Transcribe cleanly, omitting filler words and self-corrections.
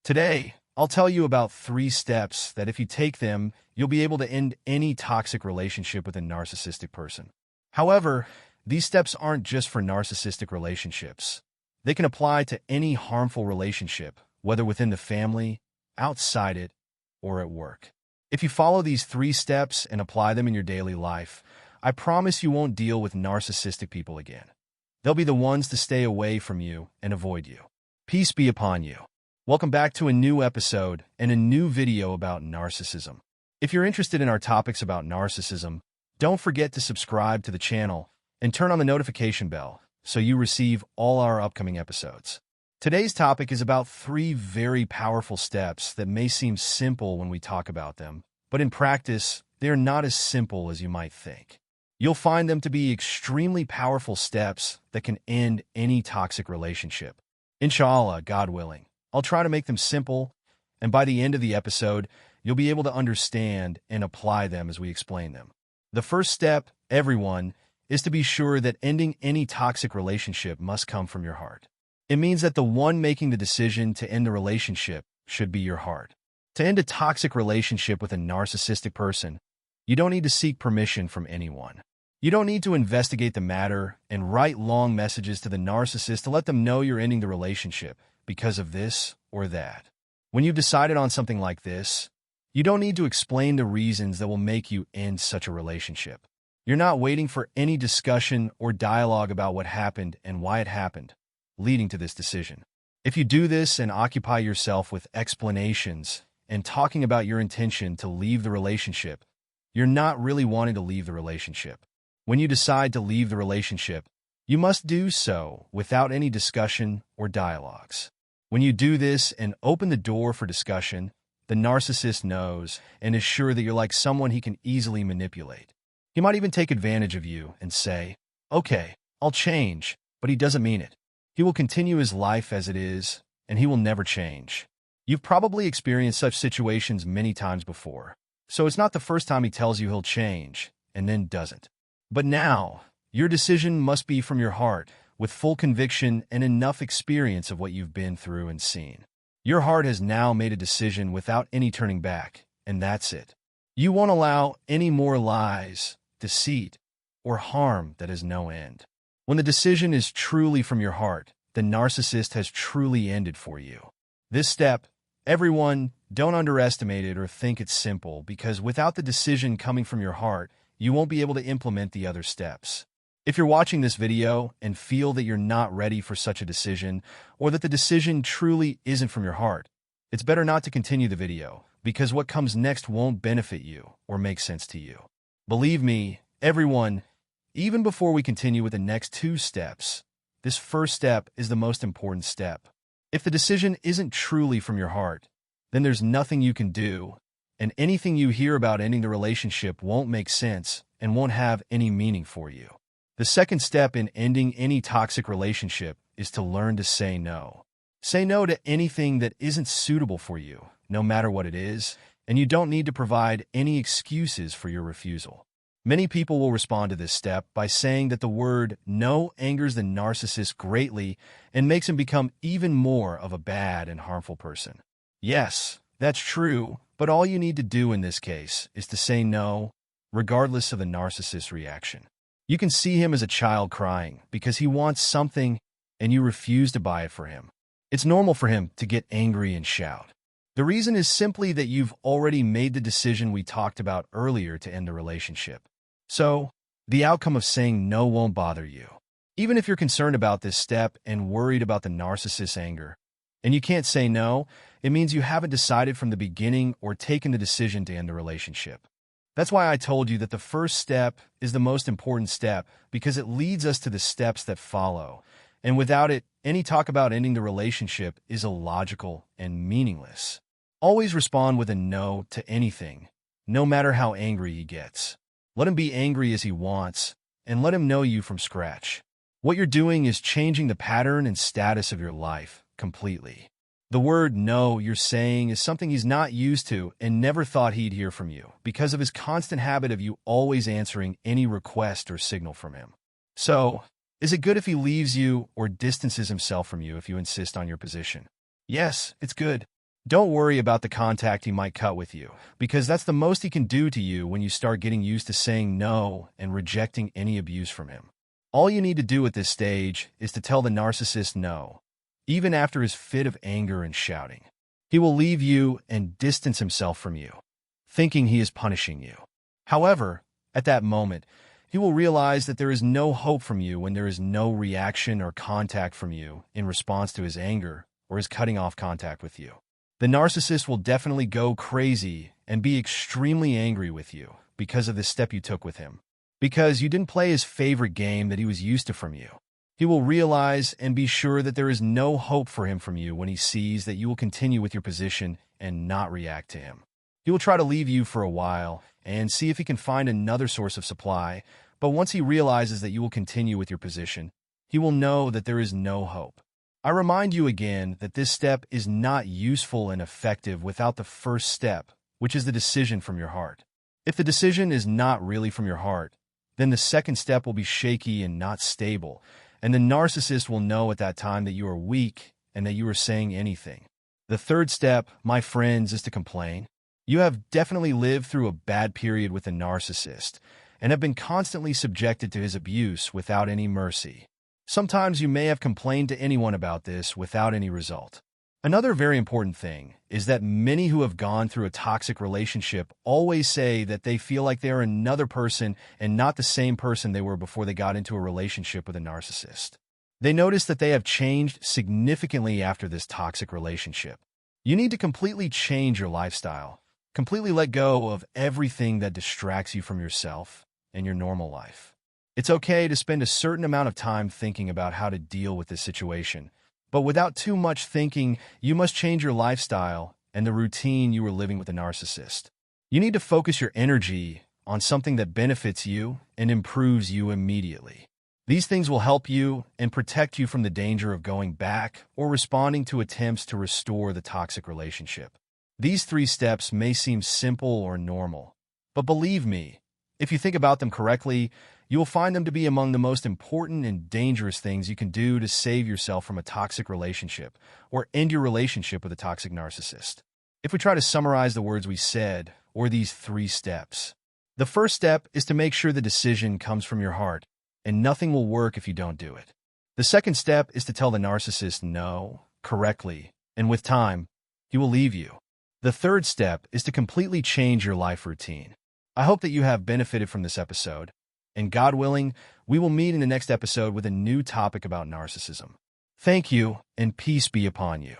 Today, I'll tell you about 3 steps that if you take them, you'll be able to end any toxic relationship with a narcissistic person. However, these steps aren't just for narcissistic relationships. They can apply to any harmful relationship, whether within the family, outside it, or at work. If you follow these 3 steps and apply them in your daily life, I promise you won't deal with narcissistic people again. They'll be the ones to stay away from you and avoid you. Peace be upon you. Welcome back to a new episode and a new video about narcissism. If you're interested in our topics about narcissism, don't forget to subscribe to the channel and turn on the notification bell so you receive all our upcoming episodes. Today's topic is about 3 very powerful steps that may seem simple when we talk about them, but in practice, they are not as simple as you might think. You'll find them to be extremely powerful steps that can end any toxic relationship. Inshallah, God willing. I'll try to make them simple, and by the end of the episode, you'll be able to understand and apply them as we explain them. The first step, everyone, is to be sure that ending any toxic relationship must come from your heart. It means that the one making the decision to end the relationship should be your heart. To end a toxic relationship with a narcissistic person, you don't need to seek permission from anyone. You don't need to investigate the matter and write long messages to the narcissist to let them know you're ending the relationship because of this or that. When you've decided on something like this, you don't need to explain the reasons that will make you end such a relationship. You're not waiting for any discussion or dialogue about what happened and why it happened, leading to this decision. If you do this and occupy yourself with explanations and talking about your intention to leave the relationship, you're not really wanting to leave the relationship. When you decide to leave the relationship, you must do so without any discussion or dialogues. When you do this and open the door for discussion, the narcissist knows and is sure that you're like someone he can easily manipulate. He might even take advantage of you and say, "Okay, I'll change," but he doesn't mean it. He will continue his life as it is, and he will never change. You've probably experienced such situations many times before, so it's not the first time he tells you he'll change and then doesn't. But now, your decision must be from your heart, with full conviction and enough experience of what you've been through and seen. Your heart has now made a decision without any turning back, and that's it. You won't allow any more lies, deceit, or harm that has no end. When the decision is truly from your heart, the narcissist has truly ended for you. This step, everyone, don't underestimate it or think it's simple, because without the decision coming from your heart, you won't be able to implement the other steps. If you're watching this video and feel that you're not ready for such a decision, or that the decision truly isn't from your heart, it's better not to continue the video, because what comes next won't benefit you or make sense to you. Believe me, everyone, even before we continue with the next 2 steps, this first step is the most important step. If the decision isn't truly from your heart, then there's nothing you can do, and anything you hear about ending the relationship won't make sense and won't have any meaning for you. The second step in ending any toxic relationship is to learn to say no. Say no to anything that isn't suitable for you, no matter what it is, and you don't need to provide any excuses for your refusal. Many people will respond to this step by saying that the word no angers the narcissist greatly and makes him become even more of a bad and harmful person. Yes, that's true, but all you need to do in this case is to say no, regardless of the narcissist's reaction. You can see him as a child crying because he wants something and you refuse to buy it for him. It's normal for him to get angry and shout. The reason is simply that you've already made the decision we talked about earlier to end the relationship. So, the outcome of saying no won't bother you. Even if you're concerned about this step and worried about the narcissist's anger, and you can't say no, it means you haven't decided from the beginning or taken the decision to end the relationship. That's why I told you that the first step is the most important step, because it leads us to the steps that follow. And without it, any talk about ending the relationship is illogical and meaningless. Always respond with a no to anything, no matter how angry he gets. Let him be angry as he wants, and let him know you from scratch. What you're doing is changing the pattern and status of your life completely. The word no you're saying is something he's not used to and never thought he'd hear from you because of his constant habit of you always answering any request or signal from him. So, is it good if he leaves you or distances himself from you if you insist on your position? Yes, it's good. Don't worry about the contact he might cut with you, because that's the most he can do to you when you start getting used to saying no and rejecting any abuse from him. All you need to do at this stage is to tell the narcissist no, even after his fit of anger and shouting. He will leave you and distance himself from you, thinking he is punishing you. However, at that moment, he will realize that there is no hope from you when there is no reaction or contact from you in response to his anger or his cutting off contact with you. The narcissist will definitely go crazy and be extremely angry with you because of the step you took with him, because you didn't play his favorite game that he was used to from you. He will realize and be sure that there is no hope for him from you when he sees that you will continue with your position and not react to him. He will try to leave you for a while and see if he can find another source of supply, but once he realizes that you will continue with your position, he will know that there is no hope. I remind you again that this step is not useful and effective without the first step, which is the decision from your heart. If the decision is not really from your heart, then the second step will be shaky and not stable, and the narcissist will know at that time that you are weak and that you are saying anything. The third step, my friends, is to complain. You have definitely lived through a bad period with a narcissist and have been constantly subjected to his abuse without any mercy. Sometimes you may have complained to anyone about this without any result. Another very important thing is that many who have gone through a toxic relationship always say that they feel like they are another person and not the same person they were before they got into a relationship with a narcissist. They notice that they have changed significantly after this toxic relationship. You need to completely change your lifestyle, completely let go of everything that distracts you from yourself and your normal life. It's okay to spend a certain amount of time thinking about how to deal with this situation, but without too much thinking, you must change your lifestyle and the routine you were living with a narcissist. You need to focus your energy on something that benefits you and improves you immediately. These things will help you and protect you from the danger of going back or responding to attempts to restore the toxic relationship. These 3 steps may seem simple or normal, but believe me, if you think about them correctly, you will find them to be among the most important and dangerous things you can do to save yourself from a toxic relationship or end your relationship with a toxic narcissist. If we try to summarize the words we said, or these 3 steps, the first step is to make sure the decision comes from your heart, and nothing will work if you don't do it. The second step is to tell the narcissist no correctly, and with time, he will leave you. The third step is to completely change your life routine. I hope that you have benefited from this episode, and God willing, we will meet in the next episode with a new topic about narcissism. Thank you, and peace be upon you.